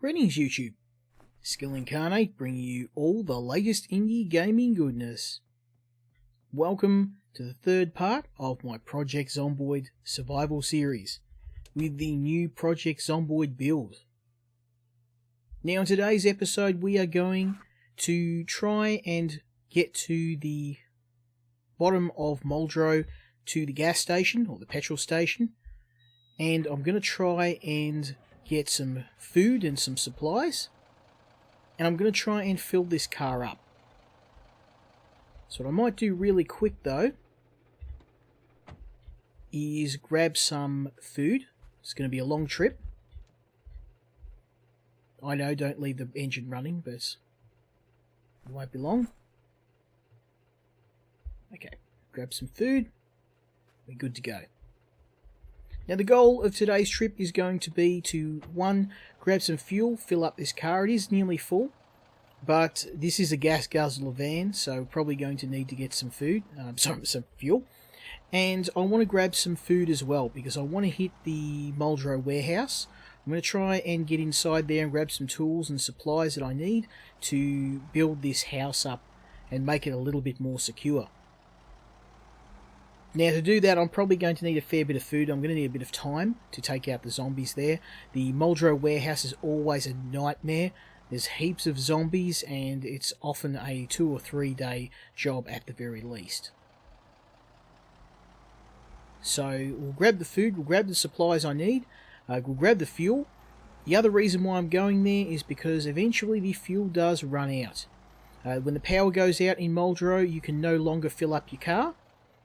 Greetings YouTube, Skill Incarnate bringing you all the latest indie gaming goodness. Welcome to the third part of my Project Zomboid survival series with the new Project Zomboid build. Now in today's episode we are going to try and get to the bottom of Muldraugh to the gas station or the petrol station, and I'm going to try and get some food and some supplies, and I'm going to try and fill this car up. So what I might do really quick though is grab some food. It's going to be a long trip. I know, don't leave the engine running, but it won't be long. Okay, grab some food. We're good to go. Now the goal of today's trip is going to be to, one, grab some fuel, fill up this car. It is nearly full, but this is a gas guzzler van, so probably going to need to get some food, some fuel. And I want to grab some food as well, because I want to hit the Muldraugh warehouse. I'm going to try and get inside there and grab some tools and supplies that I need to build this house up and make it a little bit more secure. Now to do that I'm probably going to need a fair bit of food. I'm going to need a bit of time to take out the zombies there. The Muldraugh warehouse is always a nightmare. There's heaps of zombies and it's often a 2 or 3 day job at the very least. So we'll grab the food, we'll grab the supplies I need, we'll grab the fuel. The other reason why I'm going there is because eventually the fuel does run out. When the power goes out in Muldraugh you can no longer fill up your car,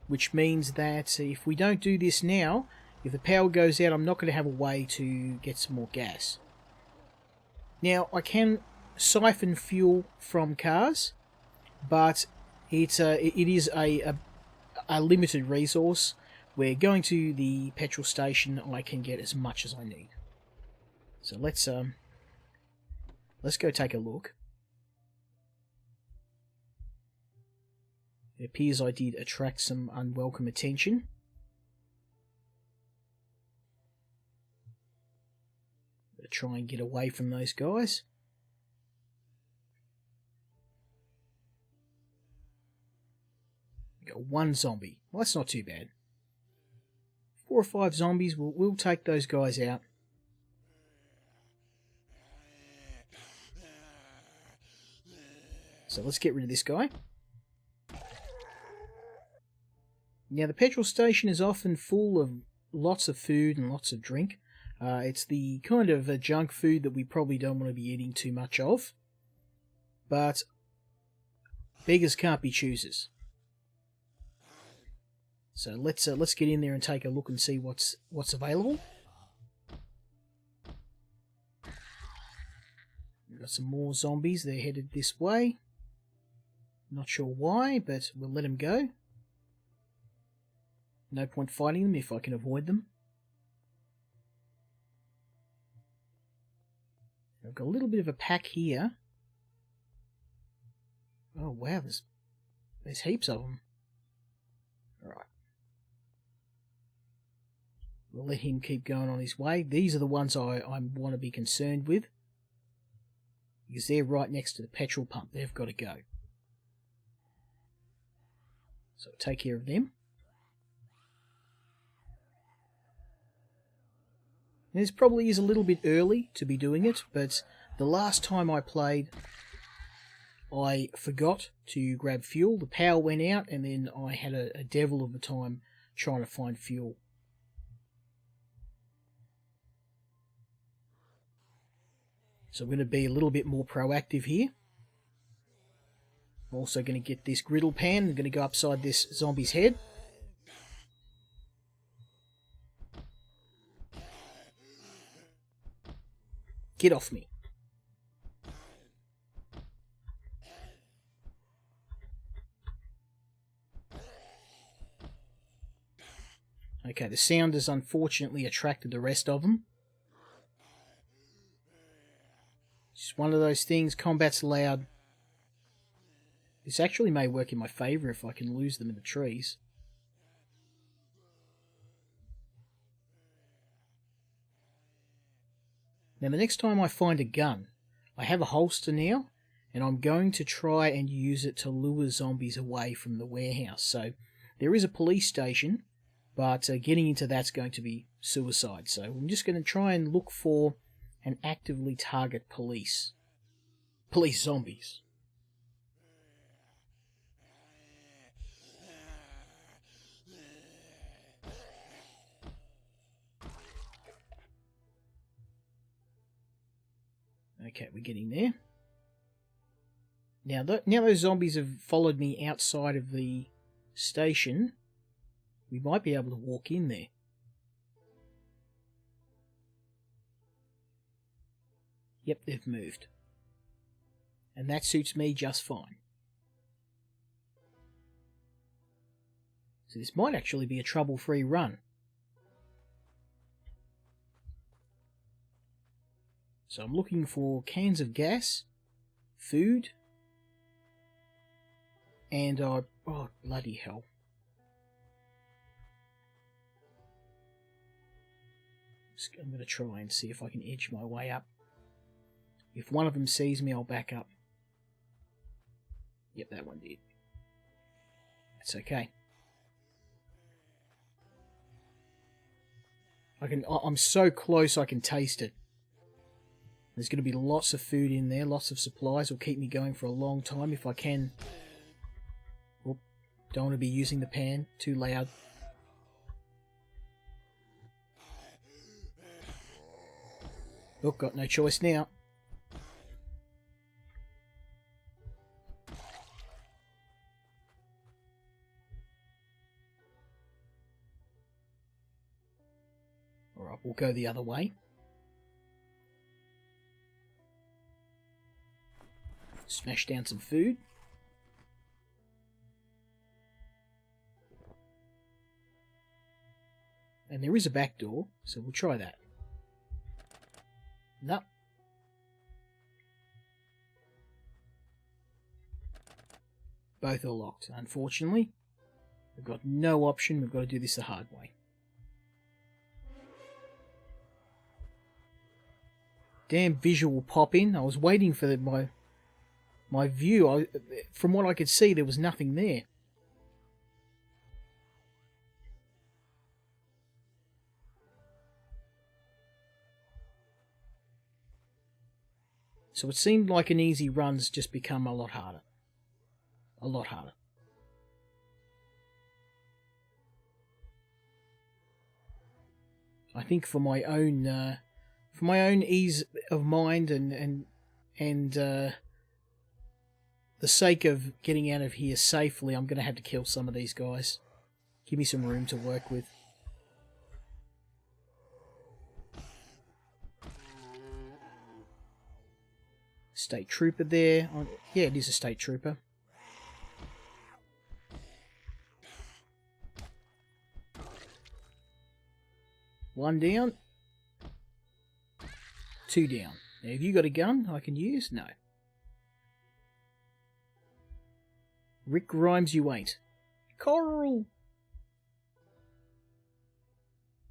which means that if we don't do this now, if the power goes out, I'm not going to have a way to get some more gas. Now, I can siphon fuel from cars, but it is a limited resource, where going to the petrol station, I can get as much as I need. So let's go take a look. It appears I did attract some unwelcome attention. I'll try and get away from those guys. We got one zombie. Well, that's not too bad. 4 or 5 zombies, we'll take those guys out. So let's get rid of this guy. Now the petrol station is often full of lots of food and lots of drink. It's the kind of junk food that we probably don't want to be eating too much of. But beggars can't be choosers. So let's get in there and take a look and see what's available. We've got some more zombies. They're headed this way. Not sure why, but we'll let them go. No point fighting them if I can avoid them. I've got a little bit of a pack here. Oh wow, there's heaps of them. Alright. We'll let him keep going on his way. These are the ones I want to be concerned with, because they're right next to the petrol pump. They've got to go. So take care of them. This probably is a little bit early to be doing it, but the last time I played, I forgot to grab fuel. The power went out, and then I had a devil of a time trying to find fuel. So I'm going to be a little bit more proactive here. I'm also going to get this griddle pan. I'm going to go upside this zombie's head. Get off me. Okay, the sound has unfortunately attracted the rest of them. It's one of those things, combat's loud. This actually may work in my favour if I can lose them in the trees. Now the next time I find a gun, I have a holster now, and I'm going to try and use it to lure zombies away from the warehouse. So there is a police station, but getting into that's going to be suicide. So I'm just going to try and look for and actively target police zombies. Okay, we're getting there. Now those zombies have followed me outside of the station. We might be able to walk in there. Yep, they've moved. And that suits me just fine. So this might actually be a trouble-free run. So I'm looking for cans of gas, food, and oh bloody hell. I'm going to try and see if I can edge my way up. If one of them sees me, I'll back up. Yep, that one did. That's okay. I'm so close I can taste it. There's going to be lots of food in there, lots of supplies. Will keep me going for a long time if I can. Oh, don't want to be using the pan, too loud. Oh, got no choice now. Alright, we'll go the other way. Smash down some food. And there is a back door, so we'll try that. No. Both are locked, unfortunately. We've got no option, we've got to do this the hard way. Damn visual pop in. I was waiting for my view. From what I could see, there was nothing there. So it seemed like an easy run's just become a lot harder. A lot harder. I think for my own ease of mind and the sake of getting out of here safely, I'm going to have to kill some of these guys. Give me some room to work with. State trooper there. Yeah, it is a state trooper. One down. Two down. Now, have you got a gun I can use? No. Rick Grimes, you ain't. Coral!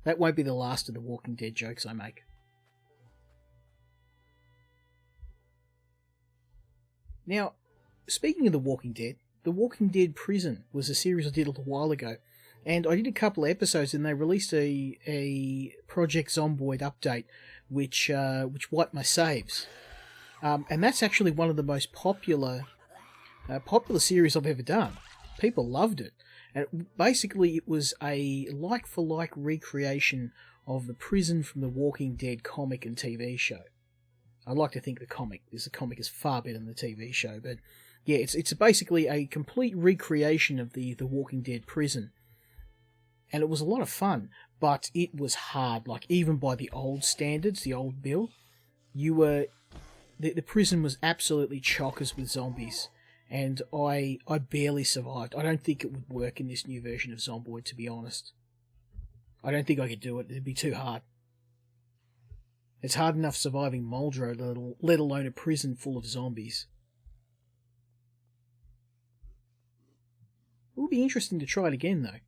That won't be the last of the Walking Dead jokes I make. Now, speaking of The Walking Dead Prison was a series I did a little while ago, and I did a couple of episodes, and they released a Project Zomboid update, which wiped my saves, and that's actually one of the most popular series I've ever done. People loved it, and basically it was a like-for-like recreation of the prison from The Walking Dead comic and TV show. I like to think the comic is far better than the TV show, but yeah, it's basically a complete recreation of the Walking Dead prison, and it was a lot of fun, but it was hard. Like, even by the old standards, the old bill, the prison was absolutely chockers with zombies, and I barely survived. I don't think it would work in this new version of Zomboid, to be honest. I don't think I could do it. It'd be too hard. It's hard enough surviving Muldraugh, let alone a prison full of zombies. It would be interesting to try it again, though.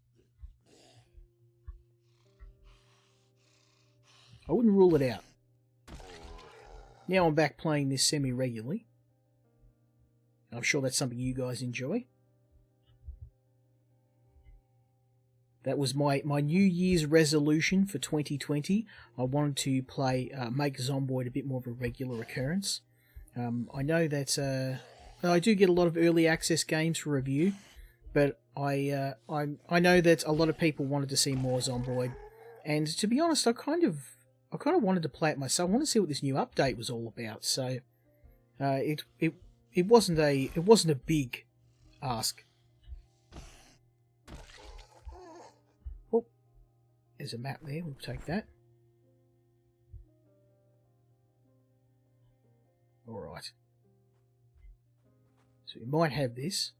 I wouldn't rule it out. Now I'm back playing this semi-regularly. I'm sure that's something you guys enjoy. That was my New Year's resolution for 2020. I wanted to make Zomboid a bit more of a regular occurrence. I know that I do get a lot of early access games for review, but I know that a lot of people wanted to see more Zomboid, and to be honest, I kind of wanted to play it myself. I want to see what this new update was all about. So it wasn't a big ask. Oh, there's a map there. We'll take that. All right. So we might have this.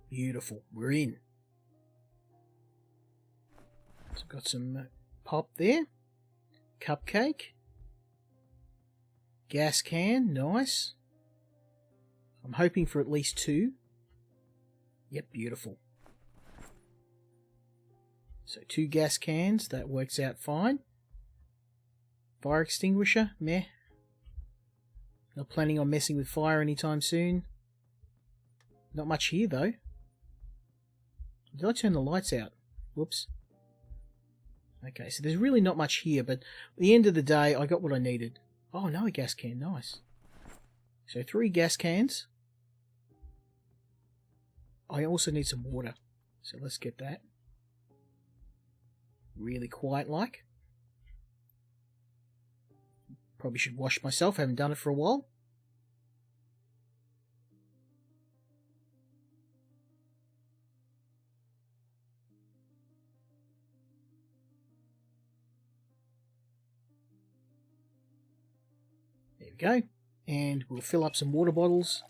Beautiful. We're in. So I've got some pop there. Cupcake. Gas can. Nice. I'm hoping for at least 2. Yep, beautiful. So 2 gas cans. That works out fine. Fire extinguisher. Meh. Not planning on messing with fire anytime soon. Not much here, though. Did I turn the lights out? Whoops. Okay, so there's really not much here, but at the end of the day, I got what I needed. Oh, another gas can. Nice. So 3 gas cans. I also need some water. So let's get that. Really quiet like. Probably should wash myself. I haven't done it for a while. There we go. And we'll fill up some water bottles.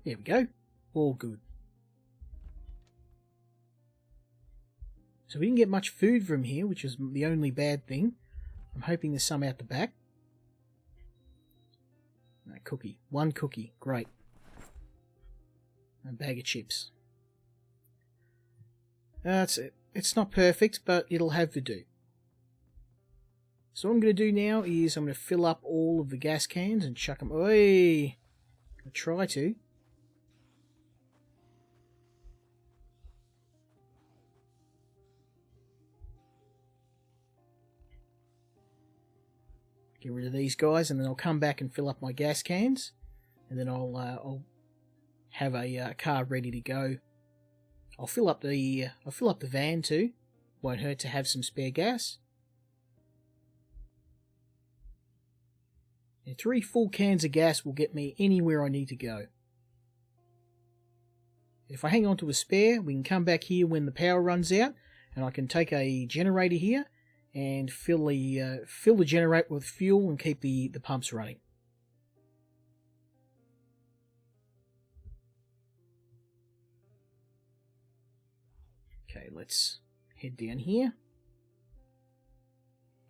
There we go. All good. So we didn't get much food from here, which is the only bad thing. I'm hoping there's some out the back. No, cookie. 1 cookie. Great. A bag of chips. That's it. It's not perfect, but it'll have to do. So what I'm going to do now is I'm going to fill up all of the gas cans and chuck them. Oi! I'll try to. Get rid of these guys, and then I'll come back and fill up my gas cans, and then I'll have a car ready to go. I'll fill up the van too. Won't hurt to have some spare gas. And 3 full cans of gas will get me anywhere I need to go. If I hang on to a spare, we can come back here when the power runs out, and I can take a generator here and fill the generator with fuel and keep the pumps running. Okay, let's head down here.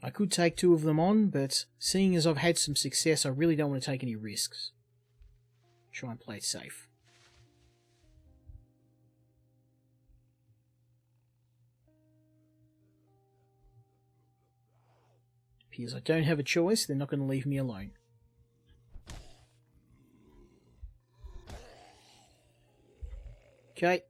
I could take 2 of them on, but seeing as I've had some success, I really don't want to take any risks. Try and play it safe. Appears I don't have a choice, they're not going to leave me alone. Okay.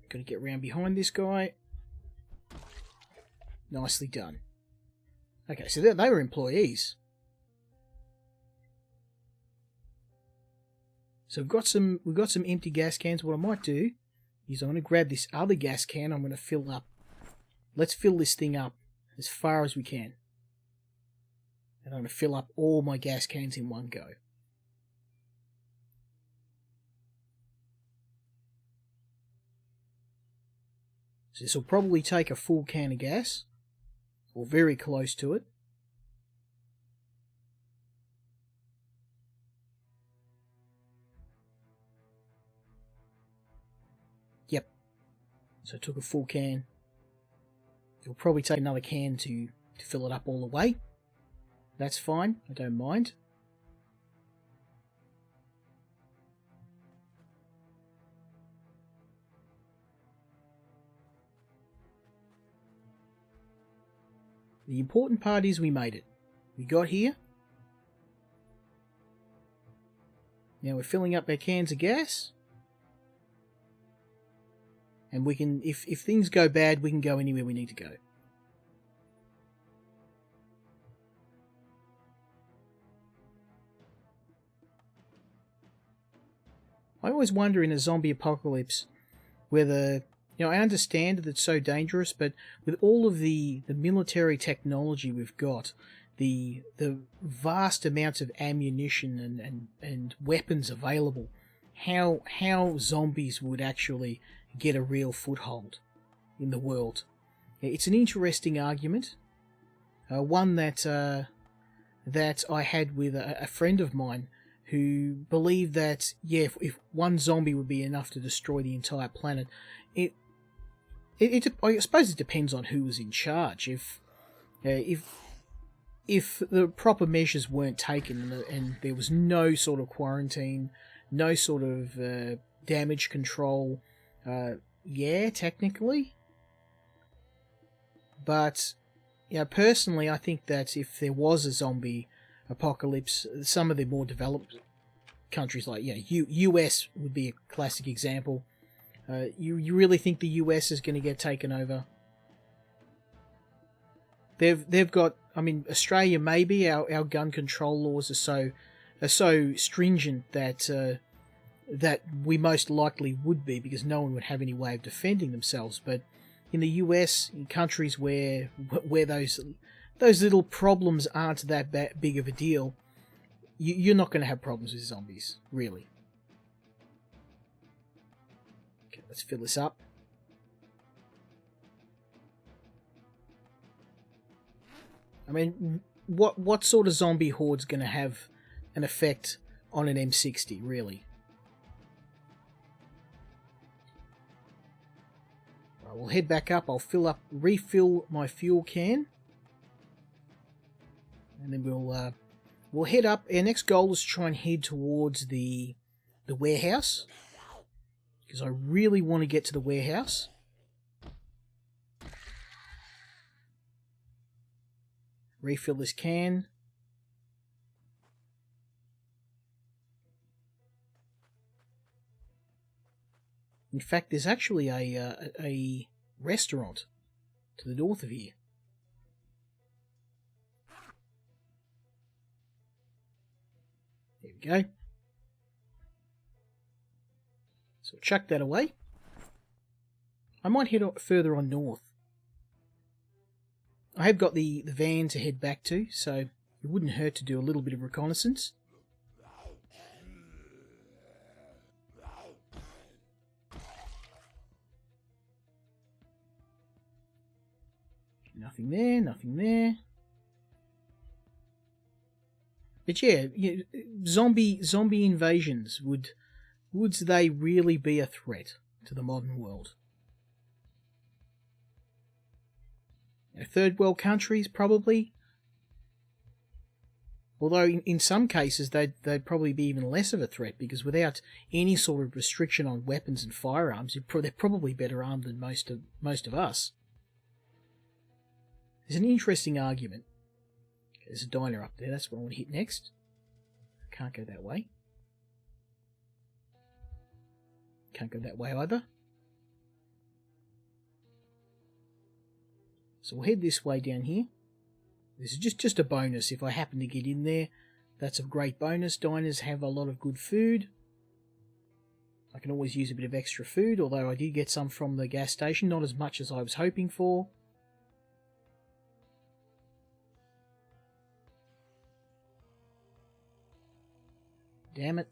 Got to get round behind this guy. Nicely done. Okay, so they were employees. So we've got some empty gas cans. What I might do is I'm going to grab this other gas can. I'm going to fill up. Let's fill this thing up as far as we can. And I'm going to fill up all my gas cans in one go. So this will probably take a full can of gas, or very close to it. Yep. So I took a full can. It'll probably take another can to fill it up all the way. That's fine, I don't mind. The important part is we made it. We got here. Now we're filling up our cans of gas. And we can, if things go bad, we can go anywhere we need to go. I always wonder in a zombie apocalypse whether, I understand that it's so dangerous, but with all of the military technology we've got, the vast amounts of ammunition and weapons available, how zombies would actually get a real foothold in the world. It's an interesting argument, one that I had with a friend of mine who believed that, if one zombie would be enough to destroy the entire planet. I suppose it depends on who was in charge. If the proper measures weren't taken and there was no sort of quarantine, no sort of damage control, technically. But personally, I think that if there was a zombie apocalypse, some of the more developed countries like US would be a classic example. You really think the US is going to get taken over? They've got, Australia maybe, our gun control laws are so stringent that we most likely would be, because no one would have any way of defending themselves. But in the US, in countries where those little problems aren't that big of a deal, you're not going to have problems with zombies, really. Okay, let's fill this up. What sort of zombie horde's going to have an effect on an M60, really? Right, we'll head back up. I'll refill my fuel can, and then we'll head up. Our next goal is to try and head towards the warehouse, because I really want to get to the warehouse. Refill this can. In fact, there's actually a restaurant to the north of here. There we go. So we'll chuck that away. I might head further on north. I have got the van to head back to, so it wouldn't hurt to do a little bit of reconnaissance. Nothing there, nothing there. But zombie invasions, would they really be a threat to the modern world? Third world countries, probably. Although in some cases they'd probably be even less of a threat, because without any sort of restriction on weapons and firearms, they're probably better armed than most of us. There's an interesting argument. There's a diner up there. That's what I want to hit next. Can't go that way. Can't go that way either. So we'll head this way down here. This is just a bonus. If I happen to get in there, that's a great bonus. Diners have a lot of good food. I can always use a bit of extra food, although I did get some from the gas station. Not as much as I was hoping for. Damn it.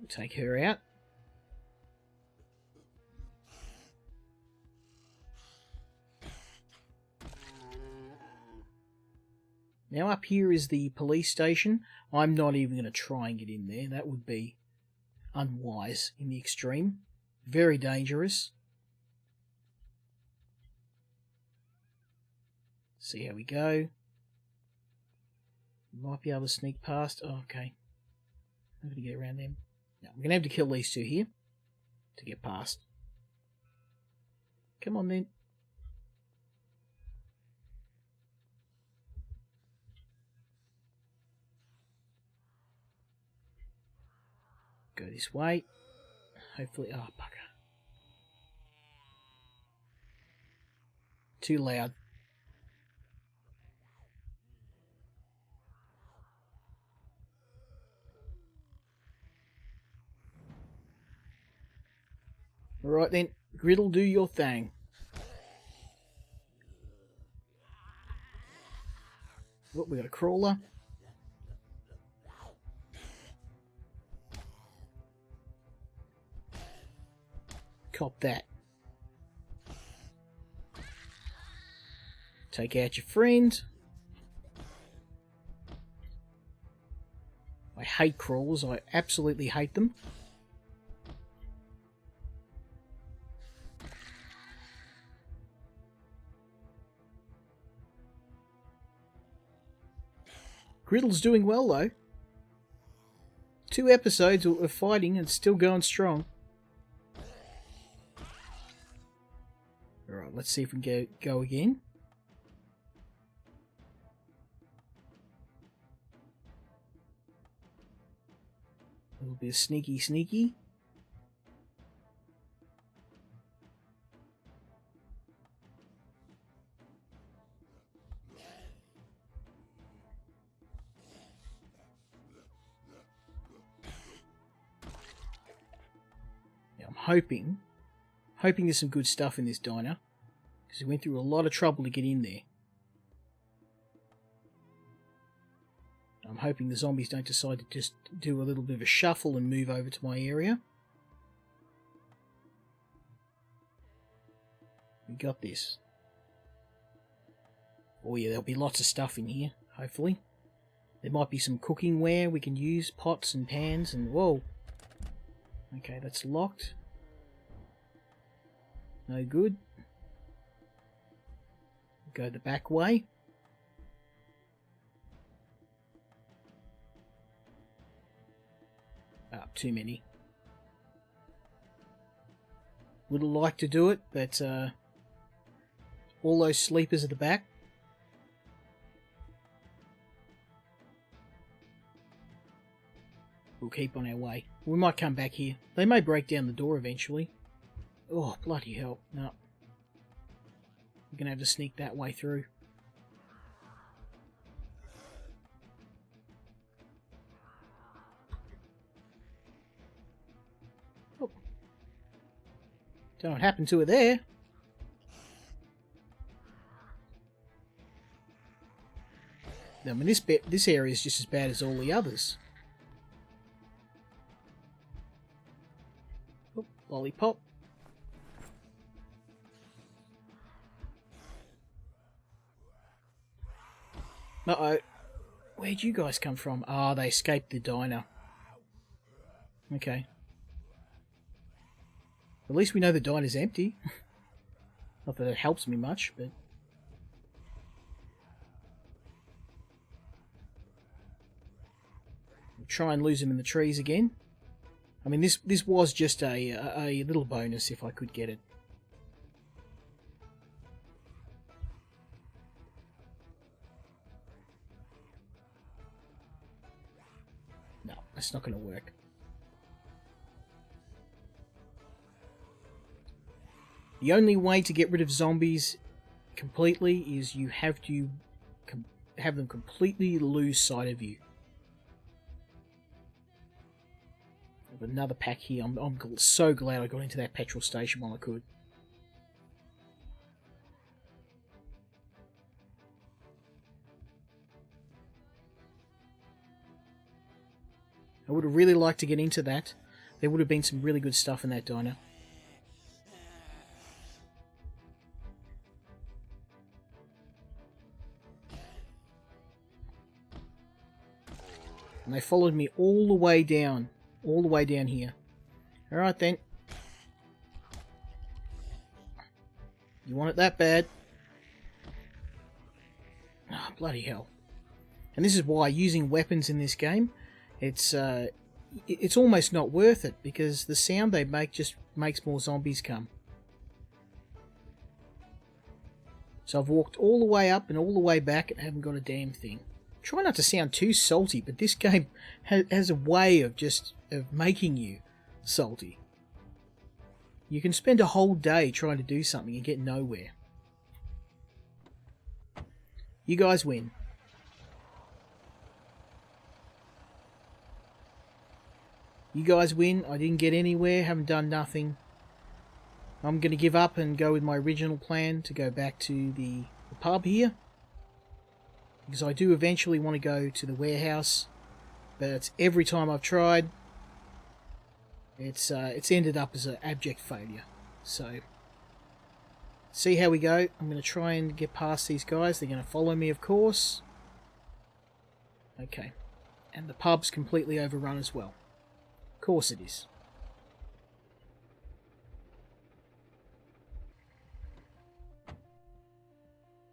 We'll take her out. Now up here is the police station. I'm not even going to try and get in there. That would be unwise in the extreme. Very dangerous. See how we go. Might be able to sneak past. Oh, okay. I'm going to get around them. No, I'm going to have to kill these two here to get past. Come on then. Go this way. Hopefully. Oh, bugger. Too loud. Alright then, Griddle, do your thing. Oh, we got a crawler. Cop that. Take out your friend. I hate crawlers, I absolutely hate them. Griddle's doing well though. 2 episodes of fighting and still going strong. Alright, let's see if we can go again. A little bit of sneaky. Now I'm hoping there's some good stuff in this diner, because we went through a lot of trouble to get in there. I'm hoping the zombies don't decide to just do a little bit of a shuffle and move over to my area. We got this. Oh yeah, there'll be lots of stuff in here, hopefully. There might be some cooking ware we can use, pots and pans and... Whoa! Okay, that's locked. No good. Go the back way. Too many. Would have liked to do it, but all those sleepers at the back. We'll keep on our way. We might come back here. They may break down the door eventually. Oh, bloody hell. No. We're going to have to sneak that way through. Oh. Don't know what happened to her there. I mean, this area is just as bad as all the others. Oh, lollipop. Uh-oh. Where'd you guys come from? Ah, they escaped the diner. Okay. At least we know the diner's empty. Not that it helps me much, but... We'll try and lose him in the trees again. I mean, this was just a little bonus if I could get it. No, that's not going to work. The only way to get rid of zombies completely is you have to have them completely lose sight of you. I have another pack here. I'm so glad I got into that petrol station while I could. I would have really liked to get into that. There would have been some really good stuff in that diner. And they followed me all the way down. All the way down here. Alright then. You want it that bad? bloody hell. And this is why using weapons in this game, it's almost not worth it, because the sound they make just makes more zombies come. So I've walked all the way up and all the way back and haven't got a damn thing. Try not to sound too salty, but this game has a way of making you salty. You can spend a whole day trying to do something and get nowhere. You guys win. You guys win. I didn't get anywhere, haven't done nothing. I'm going to give up and go with my original plan to go back to the pub here. Because I do eventually want to go to the warehouse. But every time I've tried, it's ended up as an abject failure. So, see how we go. I'm going to try and get past these guys. They're going to follow me, of course. Okay. And the pub's completely overrun as well. Of course it is.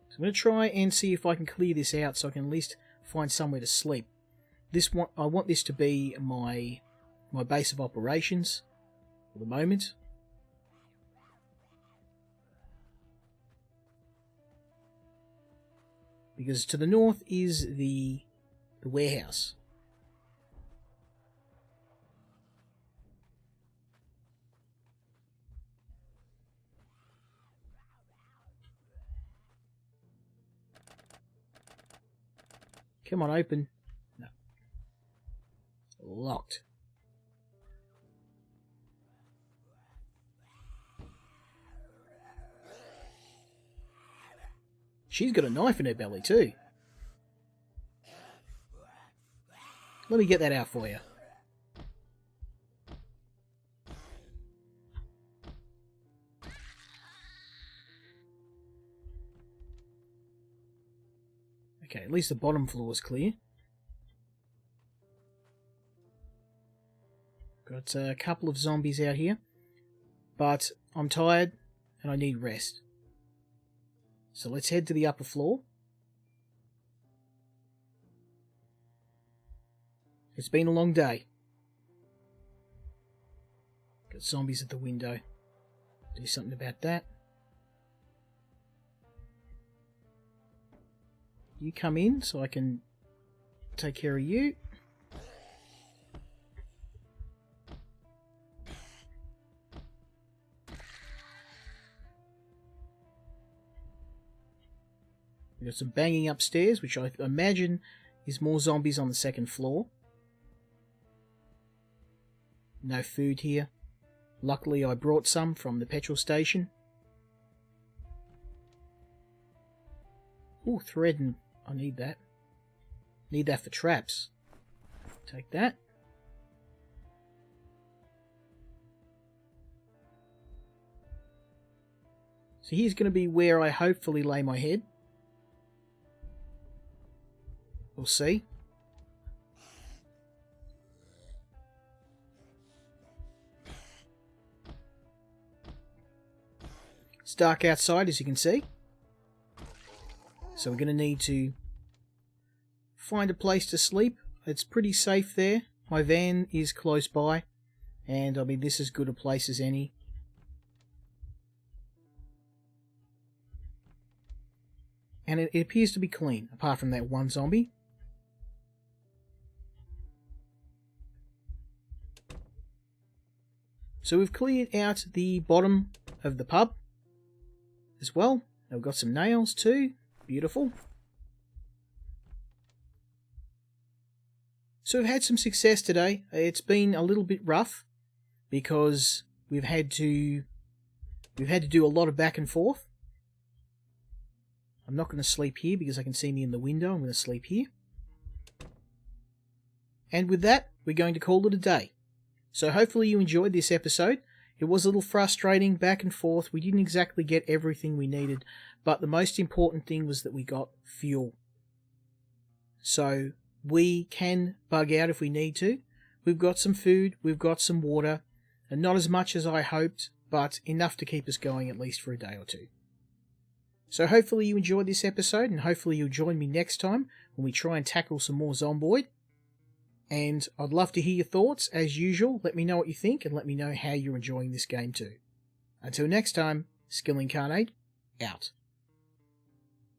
So I'm going to try and see if I can clear this out so I can at least find somewhere to sleep. I want this to be my base of operations for the moment. Because to the north is the warehouse. Come on, open. No. Locked. She's got a knife in her belly too. Let me get that out for you. Okay, at least the bottom floor is clear. Got a couple of zombies out here, but I'm tired and I need rest. So let's head to the upper floor. It's been a long day. Got zombies at the window. Do something about that. You come in so I can take care of you. We've got some banging upstairs, which I imagine is more zombies on the second floor. No food here. Luckily I brought some from the petrol station. Ooh, thread, and I need that. Need that for traps. Take that. So here's going to be where I hopefully lay my head. We'll see. It's dark outside, as you can see. So we're going to need to find a place to sleep. It's pretty safe there. My van is close by. And I mean, this is as good a place as any. And it appears to be clean, apart from that one zombie. So we've cleared out the bottom of the pub as well. We've got some nails too. Beautiful. So we've had some success today. It's been a little bit rough because we've had to do a lot of back and forth. I'm not going to sleep here because I can see me in the window. I'm going to sleep here. And with that, we're going to call it a day. So hopefully you enjoyed this episode. It was a little frustrating, back and forth. We didn't exactly get everything we needed, but the most important thing was that we got fuel. So we can bug out if we need to. We've got some food, we've got some water, and not as much as I hoped, but enough to keep us going at least for a day or two. So hopefully you enjoyed this episode, and hopefully you'll join me next time when we try and tackle some more Zomboid. And I'd love to hear your thoughts, as usual. Let me know what you think, and let me know how you're enjoying this game too. Until next time, Skill Incarnate, out.